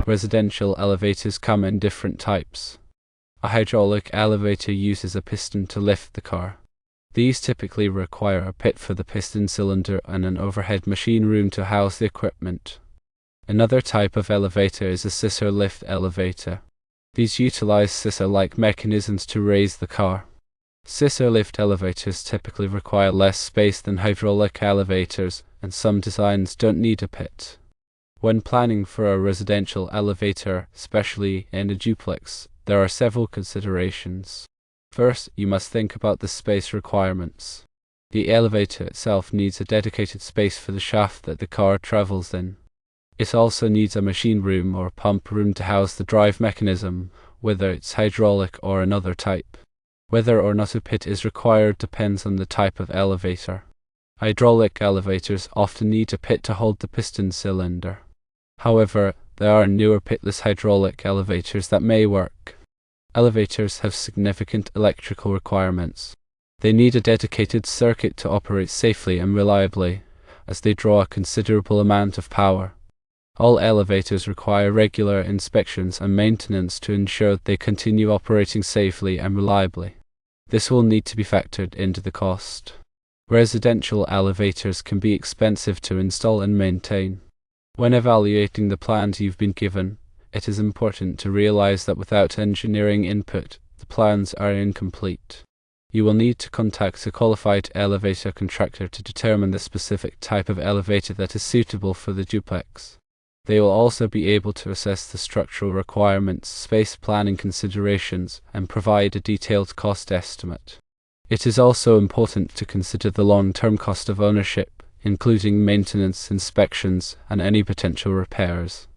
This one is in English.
Residential elevators come in different types. A hydraulic elevator uses a piston to lift the car. These typically require a pit for the piston cylinder and an overhead machine room to house the equipment. Another type of elevator is a scissor lift elevator. These utilize scissor-like mechanisms to raise the car. Scissor lift elevators typically require less space than hydraulic elevators, and some designs don't need a pit. When planning for a residential elevator, especially in a duplex, there are several considerations. First, you must think about the space requirements. The elevator itself needs a dedicated space for the shaft that the car travels in. It also needs a machine room or pump room to house the drive mechanism, whether it's hydraulic or another type. Whether or not a pit is required depends on the type of elevator. Hydraulic elevators often need a pit to hold the piston cylinder. However, there are newer pitless hydraulic elevators that may work. Elevators have significant electrical requirements. They need a dedicated circuit to operate safely and reliably, as they draw a considerable amount of power. All elevators require regular inspections and maintenance to ensure they continue operating safely and reliably. This will need to be factored into the cost. Residential elevators can be expensive to install and maintain. When evaluating the plans you've been given, it is important to realize that without engineering input, the plans are incomplete. You will need to contact a qualified elevator contractor to determine the specific type of elevator that is suitable for the duplex. They will also be able to assess the structural requirements, space planning considerations, and provide a detailed cost estimate. It is also important to consider the long-term cost of ownership, including maintenance, inspections, and any potential repairs.